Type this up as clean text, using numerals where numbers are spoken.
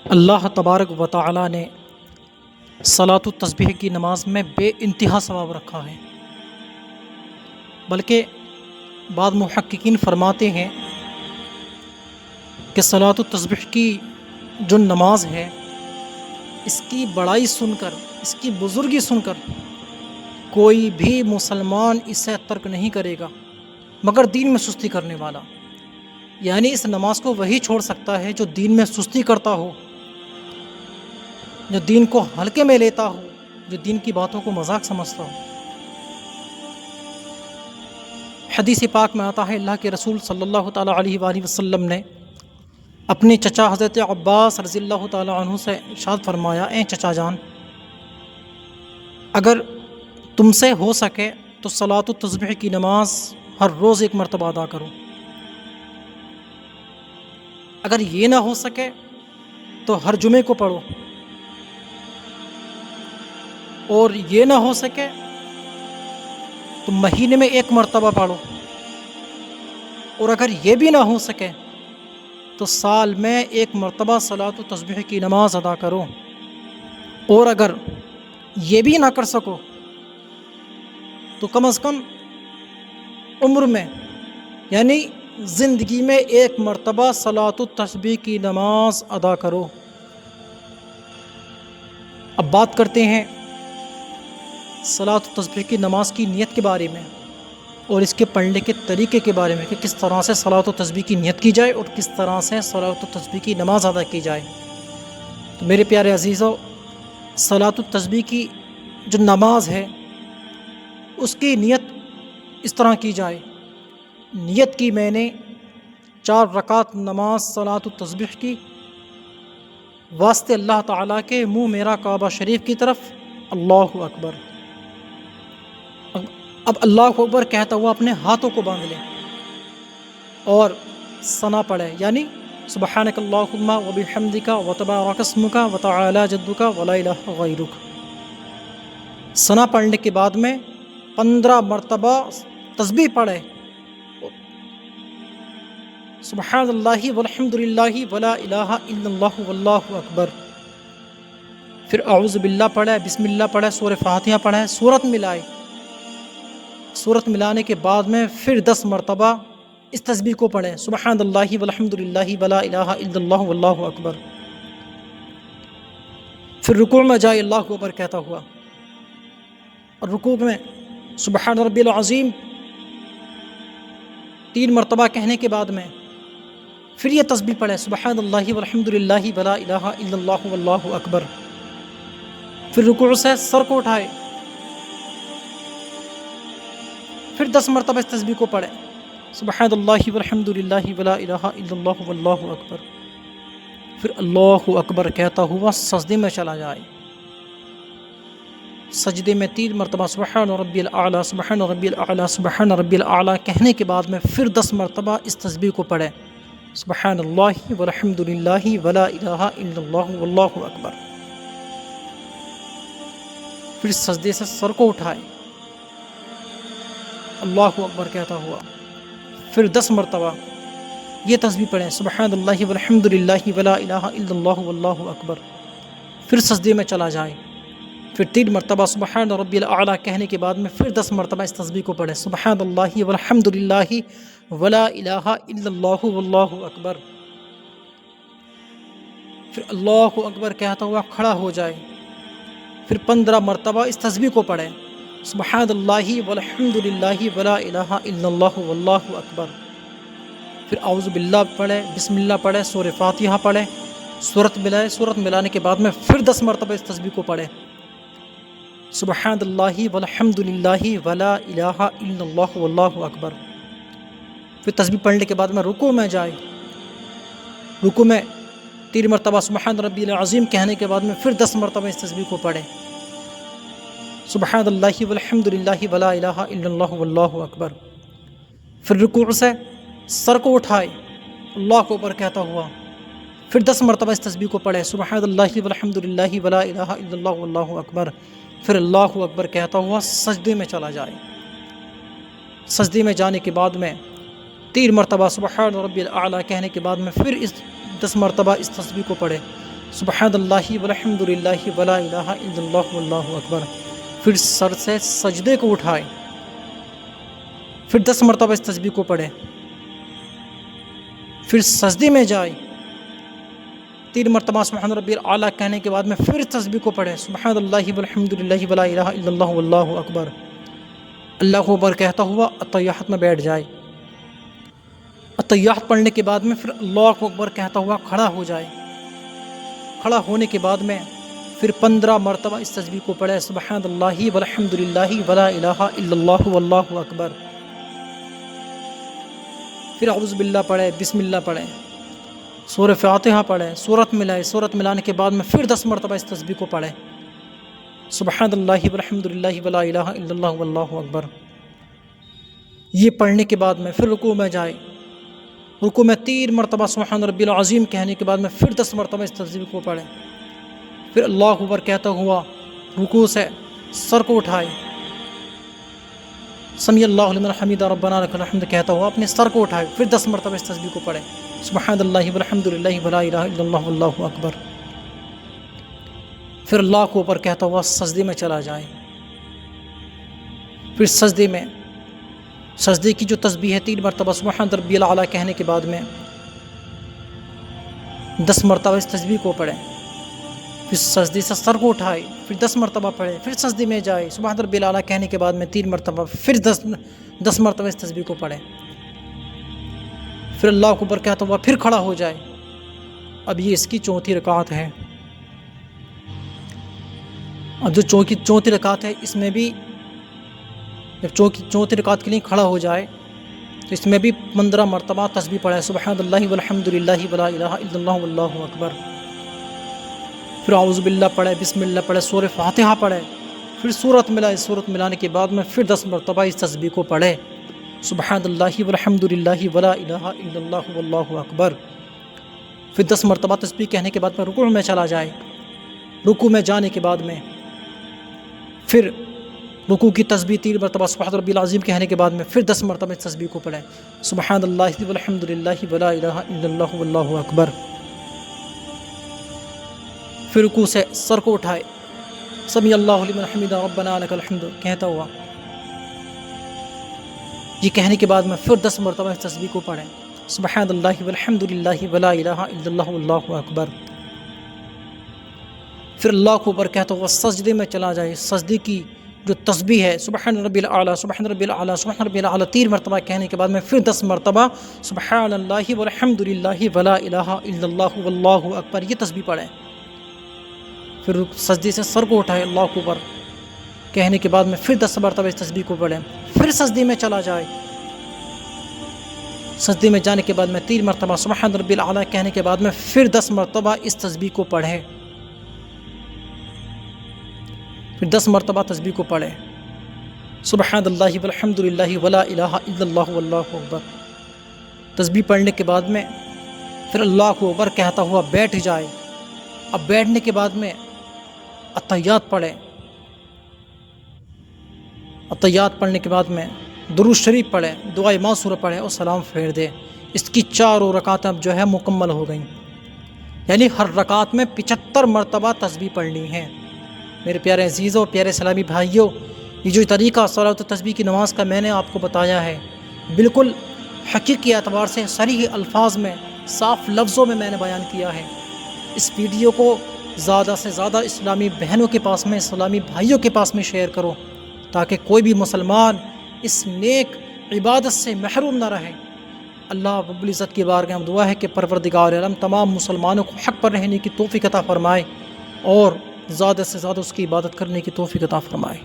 اللہ تبارک و تعالی نے صلاۃ التسبیح کی نماز میں بے انتہا ثواب رکھا ہے، بلکہ بعض محققین فرماتے ہیں کہ صلاۃ التسبیح کی جو نماز ہے، اس کی بڑائی سن کر، اس کی بزرگی سن کر کوئی بھی مسلمان اسے ترک نہیں کرے گا مگر دین میں سستی کرنے والا۔ یعنی اس نماز کو وہی چھوڑ سکتا ہے جو دین میں سستی کرتا ہو، جو دین کو ہلکے میں لیتا ہو، جو دین کی باتوں کو مذاق سمجھتا ہو۔ حدیث پاک میں آتا ہے، اللہ کے رسول صلی اللہ تعالیٰ علیہ وآلہ وسلم نے اپنے چچا حضرت عباس رضی اللہ تعالیٰ عنہ سے ارشاد فرمایا، اے چچا جان، اگر تم سے ہو سکے تو صلاۃ التسبیح کی نماز ہر روز ایک مرتبہ ادا کرو، اگر یہ نہ ہو سکے تو ہر جمعے کو پڑھو، اور یہ نہ ہو سکے تو مہینے میں ایک مرتبہ پڑھو، اور اگر یہ بھی نہ ہو سکے تو سال میں ایک مرتبہ صلاۃ التسبیح کی نماز ادا کرو، اور اگر یہ بھی نہ کر سکو تو کم از کم عمر میں، یعنی زندگی میں ایک مرتبہ صلاۃ التسبیح کی نماز ادا کرو۔ اب بات کرتے ہیں صلاۃ التسبیح کی نماز کی نیت کے بارے میں اور اس کے پڑھنے کے طریقے کے بارے میں کہ کس طرح سے صلاۃ التسبیح کی نیت کی جائے اور کس طرح سے صلاۃ التسبیح کی نماز ادا کی جائے۔ تو میرے پیارے عزیزو، صلاۃ التسبیح کی جو نماز ہے اس کی نیت اس طرح کی جائے۔ نیت کی میں نے 4 رکعت نماز صلاۃ التسبیح کی، واسطے اللہ تعالیٰ کے منہ میرا کعبہ شریف کی طرف، اللہ اکبر۔ اب اللہ اکبر کہتا ہوا اپنے ہاتھوں کو باندھ لے اور ثنا پڑھے، یعنی سبحانک اللہم وبحمدک وتبارک اسمک وتعالی جدک ولا الہ غیرک۔ ثنا پڑھنے کے بعد میں 15 مرتبہ تسبیح پڑھے، سبحان اللہ والحمد للہ ولا الہ الا اللہ واللہ اکبر۔ پھر اعوذ باللہ پڑھے، بسم اللہ پڑھے، سورہ فاتحہ پڑھے، سورت ملائے۔ سورت ملانے کے بعد میں پھر 10 مرتبہ اس تسبیح کو پڑھے، سبحان اللہ والحمد للہ ولا الہ الا اللہ واللہ اکبر۔ پھر رکوع میں جائے اللہ اکبر کہتا ہوا، اور رکوع میں سبحان ربی العظیم 3 مرتبہ کہنے کے بعد میں پھر یہ تسبیح پڑھے، سبحان اللہ والحمد للہ ولا الہ الا اللہ واللہ اکبر۔ پھر رکوع سے سر کو اٹھائے، پھر 10 مرتبہ اس تسبیح کو پڑھے، سبحان اللہ والحمد للہ ولا الہ الا اللہ واللہ اکبر۔ پھر اللہ اکبر کہتا ہوا سجدے میں چلا جائے، سجدے میں 3 مرتبہ سبحان ربی الاعلیٰ، سبحان ربی الاعلیٰ، سبحان ربی الاعلیٰ کہنے کے بعد میں پھر 10 مرتبہ اس تسبیح کو پڑھے، سبحان اللہ والحمد للہ ولا الہ الا اللہ واللہ اکبر۔ پھر سجدے سے سر کو اٹھائے، اللہ اکبر کہتا ہوا پھر 10 مرتبہ یہ تسبیح پڑھیں، سبحان اللہ والحمد للہ ولا الہ الا اللہ واللہ اکبر۔ پھر سجدے میں چلا جائے، پھر 3 مرتبہ سبحان ربی الاعلیٰ کہنے کے بعد میں پھر 10 مرتبہ اس تسبیح کو پڑھیں، سبحان اللہ والحمد للہ ولا الہ الا اللہ واللہ اکبر۔ پھر اللہ اکبر کہتا ہوا کھڑا ہو جائے، پھر 15 مرتبہ اس تسبیح کو پڑھیں، سبحان اللہ والحمد للہ ولا الہ الا اللہ واللہ اکبر۔ پھر اعوذ باللہ پڑھے، بسم اللہ پڑھے، سورہ فاتحہ پڑھے، سورت ملائے، سورت ملانے کے بعد میں پھر 10 مرتبہ اس تسبیح کو پڑھے، سبحان اللہ والحمد للہ ولا الہ الا اللہ واللہ اکبر۔ پھر تسبیح پڑھنے کے بعد میں رکوع میں جائے، رکوع میں 3 مرتبہ سبحان ربی العظیم کہنے کے بعد میں پھر 10 مرتبہ اس تسبیح کو پڑھے، سبحان اللہ والحمد للہ ولا الہ الا اللہ واللہ اکبر۔ پھر رکوع سے سر کو اٹھائے، اللہ اکبر کہتا ہوا پھر 10 مرتبہ اس تسبیح کو پڑھے، سبحان اللہ والحمد للہ ولا الہ الا اللہ واللہ اکبر۔ پھر اللہ اکبر کہتا ہوا سجدے میں چلا جائے، سجدے میں جانے کے بعد میں 3 مرتبہ سبحان ربی الاعلیٰ کہنے کے بعد میں پھر اس 10 مرتبہ اس تسبیح کو پڑھے، سبحان اللہ والحمد للہ ولا الہ الا اللہ واللہ اکبر، پھر سر سے سجدے کو اٹھائے، پھر 10 مرتبہ اس تسبیح کو پڑھے، پھر سجدے میں جائے، 3 مرتبہ سبحان ربی الاعلیٰ کہنے کے بعد میں پھر تسبیح کو پڑھے، سبحان اللہ والحمد للہ ولا الہ الا اللہ واللہ اکبر، اللہ اکبر کہتا ہوا اتحیات میں بیٹھ جائے، اتحیات پڑھنے کے بعد میں پھر اللہ اکبر کہتا ہوا کھڑا ہو جائے، کھڑا ہونے کے بعد میں پھر 15 مرتبہ اس تسبیح کو پڑھے، سبحان اللہ والحمد للہ ولا الہ الا اللہ واللہ اکبر، پھر اعوذ باللہ پڑھے، بسم اللہ پڑھے، سورہ فاتحہ پڑھے، سورت ملائے، سورت ملانے کے بعد میں پھر 10 مرتبہ اس تسبیح کو پڑھے، سبحان اللہ والحمد للہ ولا الہ الا اللہ واللہ اکبر۔ یہ پڑھنے کے بعد میں پھر رکوع میں جائے، رکوع میں 3 مرتبہ سبحان ربی العظیم کہنے کے بعد میں پھر 10 مرتبہ اس تسبیح کو پڑھے، پھر اللہ اکبر کہتا ہوا رکوع سے سر کو اٹھائے، سمیع اللہ لمن حمیدہ ربنا لک الحمد کہتا ہوا اپنے سر کو اٹھائے، پھر 10 مرتبہ اس تسبیح کو پڑھے، سبحان اللہ والحمد للہ ولا الہ الا اللہ واللہ اکبر، پھر اللہ کو اوپر کہتا ہوا سجدے میں چلا جائے، پھر سجدے کی جو تسبیح ہے 3 مرتبہ سبحان ربی الاعلیٰ کہنے کے بعد میں 10 مرتبہ اس تسبیح کو پڑھے، پھر سجدے سے سر کو اٹھائے، پھر 10 مرتبہ پڑھے، پھر سجدے میں جائے، سبحان ربی الاعلیٰ کہنے کے بعد میں 3 مرتبہ پھر 10 مرتبہ اس تسبیح کو پڑھے، پھر اللہ کو اوپر کہتا ہوا پھر کھڑا ہو جائے۔ اب یہ اس کی 4تھی رکعت ہے۔ اب جو چوتھی رکعت ہے اس میں بھی جب چوتھی رکعت کے لیے کھڑا ہو جائے تو اس میں بھی 15 مرتبہ تسبیح پڑھے، سبحان اللہ والحمد للہ ولا الہ الا اللہ واللہ اکبر، پھر اعوذ باللہ پڑھے، بسم اللہ پڑھے، سورہ فاتحہ پڑھے، پھر سورت ملائے، سورت ملانے کے بعد میں پھر 10 مرتبہ اس تسبیح کو پڑھے، سبحان اللہ والحمد للہ ولا الہ الا اللہ واللہ اکبر، پھر 10 مرتبہ تسبیح کہنے کے بعد میں رکوع میں چلا جائے، رکوع میں جانے کے بعد میں پھر رکوع کی تسبیح 3 مرتبہ سبحان ربی العظیم کہنے کے بعد میں پھر 10 مرتبہ اس تسبیح کو پڑھے، سبحان اللہ والحمد للہ ولا الہ الا اللہ واللہ اکبر، پھر رکوع سے سر کو اٹھائے، سمیع اللہ لمن حمیدہ ربنا لک الحمد کہتا ہوا، یہ کہنے کے بعد میں پھر 10 مرتبہ اس تسبیح کو پڑھیں، سبحان اللہ والحمد للہ ولا الہ الا اللہ واللہ اکبر، پھر اللہ کو اوپر کہتا ہوا سجدے میں چلا جائے، سجدے کی جو تسبیح ہے سبحان ربی الاعلیٰ سبحان ربی الاعلیٰ سبحان ربی الاعلیٰ 3 مرتبہ کہنے کے بعد میں پھر 10 مرتبہ سبحان اللہ والحمد للہ ولا الہ الا اللہ واللہ اکبر یہ تسبیح پڑھیں، پھر سجدے سے سر کو اٹھائے، اللہ کو اوپر کہنے کے بعد میں پھر 10 مرتبہ اس تسبیح کو پڑھیں، پھر سجدے میں چلا جائے، سجدے میں جانے کے بعد میں 3 مرتبہ سبحان ربی الاعلیٰ کہنے کے بعد میں پھر 10 مرتبہ اس تسبیح کو پڑھیں، پھر 10 مرتبہ تسبیح کو پڑھے، سبحان اللہ والحمد للہ ولا الہ الا اللہ واللہ اکبر، تسبیح پڑھنے کے بعد میں پھر اللہ کو اوپر کہتا ہوا بیٹھ جائے، اب بیٹھنے کے بعد میں اتحیات پڑھے، اتحیات پڑھنے کے بعد میں درود شریف پڑھے، دعائے معصورہ پڑھے اور سلام پھیر دے، اس کی 4 رکعتیں اب جو ہے مکمل ہو گئیں، یعنی ہر رکعت میں 75 مرتبہ تسبیح پڑھنی ہے۔ میرے پیارے عزیزوں، پیارے اسلامی بھائیوں، یہ جو طریقہ صلاۃ و تسبیح کی نماز کا میں نے آپ کو بتایا ہے، بالکل حقیقی اعتبار سے صریح الفاظ میں صاف لفظوں میں نے بیان کیا ہے۔ اس ویڈیو کو زیادہ سے زیادہ اسلامی بہنوں کے پاس میں، اسلامی بھائیوں کے پاس میں شیئر کرو تاکہ کوئی بھی مسلمان اس نیک عبادت سے محروم نہ رہے۔ اللہ رب العزت کی بارگاہ میں دعا ہے کہ پروردگار عالم تمام مسلمانوں کو حق پر رہنے کی توفیق عطا فرمائے اور زیادہ سے زیادہ اس کی عبادت کرنے کی توفیق عطا فرمائے۔